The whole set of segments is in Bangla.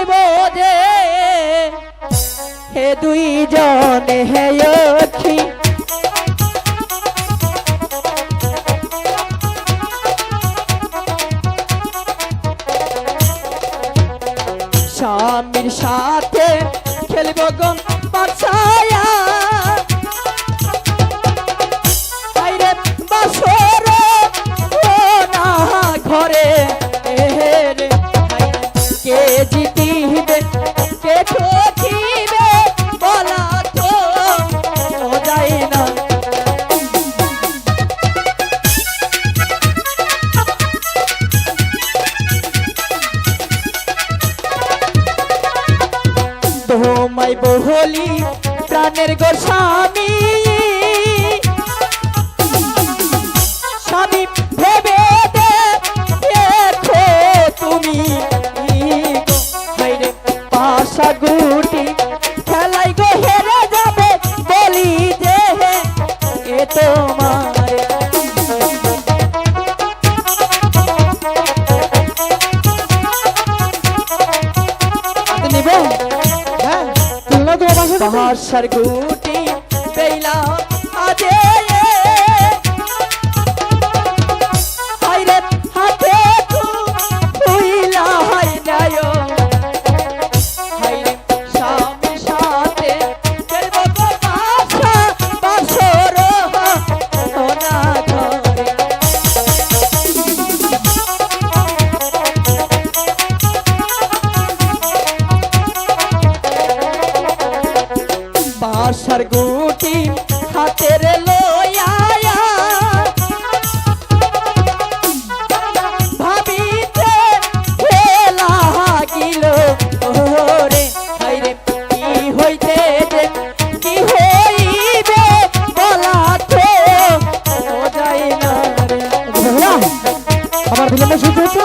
খেলবো যে হে দুইজনে হে অখি স্বামীর সাথে খেলবো গো বাছায়া আইরে বাসর না ঘরে রে কে জিতিবে কে ঠকিবে বলা তো যায় না তোমায় বলি প্রাণের গো স্বামী স্বামী ভেবে দেখো তুমি পাশা গুটি খেলাই গো হেরে যাবে বলি যে এ তোমার নিবে পাশার গুটি পেলা আজে হাইরে হাতে তুইলা হাই যায় হাইরে স্বামীর সাথে খেলবো গো বাসা বাসর না ঘরে বাসার গুটি হাতের লইয়া ভাবিতে লাগিল ওরে হাইরে কি হইতে কি হইবে বলা তো যায় না আমার বিলম্ব শুনতে হচ্ছে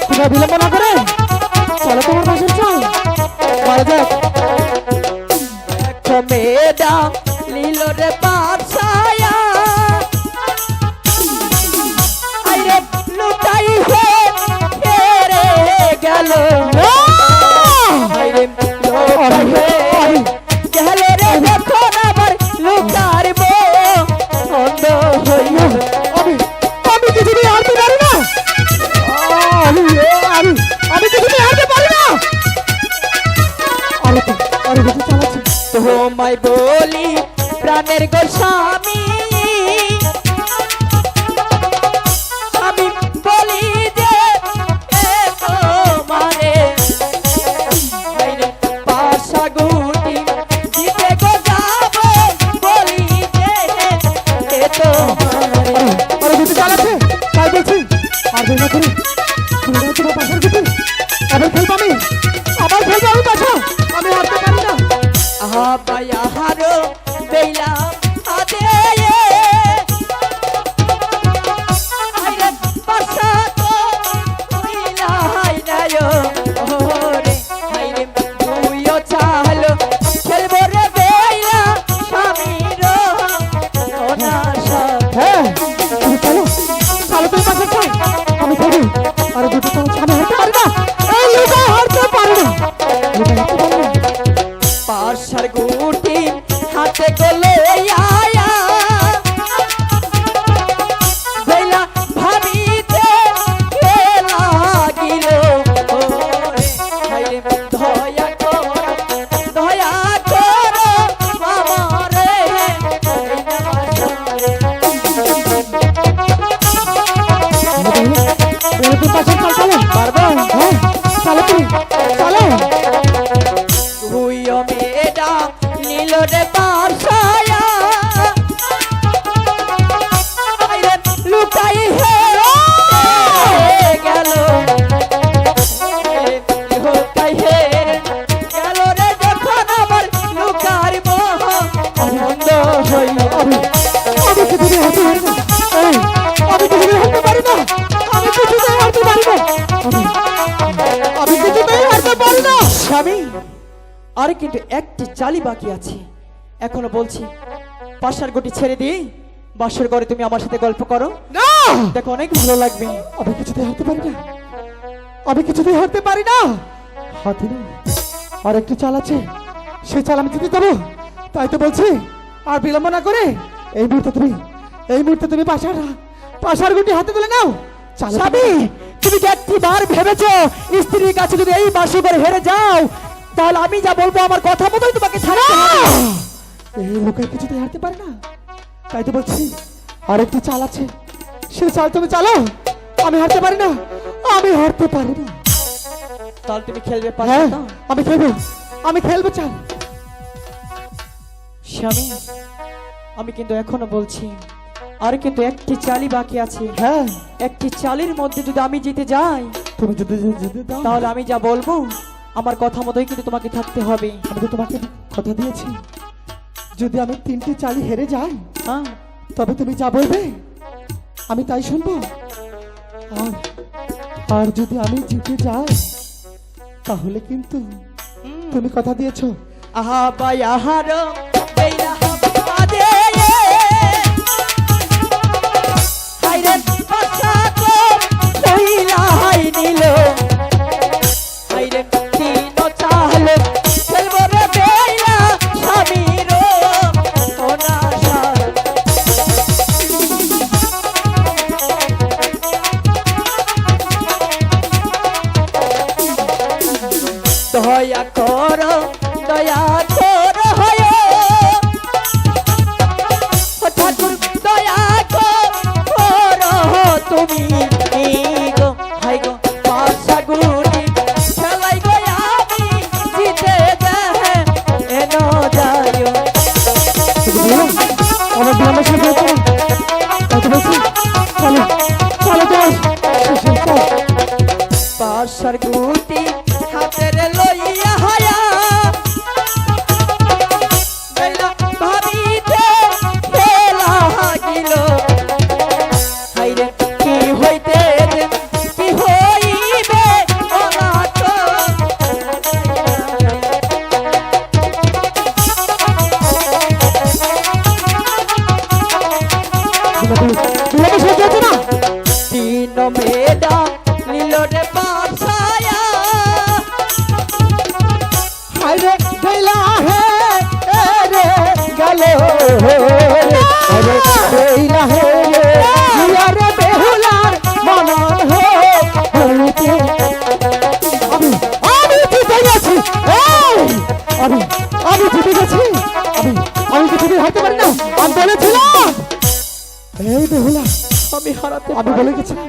তোমরা বিলম্ব না করে চলো তোমার বাসন চাই মারা যাক মেডাম লীল রে পাছায়া আইরে লুটাই হেরে গেল আইরে লুটাই গেল রে যখন আবার লুকারব অন্ধ হইল আমি কিছু হারতে পারি না আমি কিছু হারতে পারি না আরে কিছু চালাচ্ছি তোমায় বলি প্রাণের গো স্বামী আমি বলি যে মানে পাশা গুটি জিতে গো যাব বলি যে আরে কিছু চালাচ্ছে তাই বলছি আর দেরি না করে তোমরা তোমার পাশের গুটি আবার খেলবো আমি পাশা আমি হারতে পারি না আহাবায়া হারো বেলা আদে আইরে পাশা তো কইলা হাই নায়ো ওরে হাইরে তুইও চালো খেলবো রে বেলা স্বামীর ওনা হ্যাঁ তুমি চলো তুমি পাশে চাই আমি খেলবো আর দুটো চাল আমি হারতে পারি না এই লুকা হারতে পারি না পাশার গুটি হাতে গলে আয়া বেলা ভাবিতে লাগিল ওরে হাইরে দয়া কর আমারে তুই পাশে চাল চলো পারবে হ্যাঁ চলো তুমি চলো তুইও মেডা নীল রে পাশায়া আইরে লুকাই গেল লুকাই গেল রে যখন আবার লুকাইব অন্ধ হইল আমি কিছু হারতে পারি না আমি কিছু হারতে পারি না আমি কিছু হারতে পারি না আমি কিছু হারতে পারি না স্বামী আর কিন্তু একটি চালি বাকি আছে এখনো বলছি পাশার গুটি ছেড়ে দিয়ে বাসর ঘরে তুমি আমার সাথে গল্প করো না দেখো অনেক ভালো লাগবে আমি কিছুতে হারতে পারি না আমি কিছুতেই হারতে পারি না। হাতে না আর একটু চাল আছে, সে চাল আমি দিতে দেবো। তাই তো বলছি, আর বিলম্ব না করে এই মুহূর্তে তুমি পাশার গুটি হাতে তুলে নাও। চাল স্বামী, তুমি কি একটিবার ভেবেছো স্ত্রীর কাছে যদি এই বাসু করে হেরে যাও তাহলে আমি যা বলবো আমার কথা মতোই তোমাকে ছাড়া? এই লোকের কিছুতেই হারতে পারে না। তাই তো বলছি, আর একটু চাল আছে, সে চাল তুমি চালো। আমি হারতে পারি না, আমি হারতে পারি না। তাহলে তুমি খেলবে হ্যাঁ, পারবে না? আমি খেলবো চাল। স্বামী, আমি কিন্তু এখনো বলছি আর কিন্তু একটি চালই বাকি আছে। হ্যাঁ, একটি চালের মধ্যে যদি আমি জিতে যাই তুমি যদি দাও, তাহলে আমি যা বলবো আমার কথা মতোই কিন্তু তোমাকে থাকতে হবে। আমি তো তোমাকে কথা দিয়েছি, যদি আমি 3টি চালই হেরে যাই হ্যাঁ, তবে তুমি যা বলবে আমি তাই শুনবো। আর যদি আমি জিতে যাই তাহলে কিন্তু তুমি কথা দিয়েছো। আহা বাই আহার বেইলা হাবাদে হাইরে পাছা তো কইলা হাই নিল হাইরে তিন চাল খেলবো রে বেইলা স্বামীর অনাশা দয়া কর দয়া কর হয় ঠাকুর দয়া কর তুমি গো হাই গো পাশা গুটি খেলাই গো আমি জিতে যাহে এনো যায়ও আমার বিয়ামের সাথে তাই তো বলছি, চলো চলো চল। পাশার গুটি হাতের লইয়া হায়া বেলা ভাবিতে খেলা গিল হাইরে কি হইতে কি হইবে অনাথ বিয়ামের সাথে যেতে না। তিন মেডা নীল রে পাছায়া হাইরে গেলা হে রে গেলো রে গেলা হে রে বেহুলার মনন হো হইতে। আমি জিতে গেছি, আমি জিতে গেছি। আমি কিছুতেই হারতে পারি না। আমি বলেছিলাম এই বেহুলা, আমি হারাতে আমি বলে গেছিলাম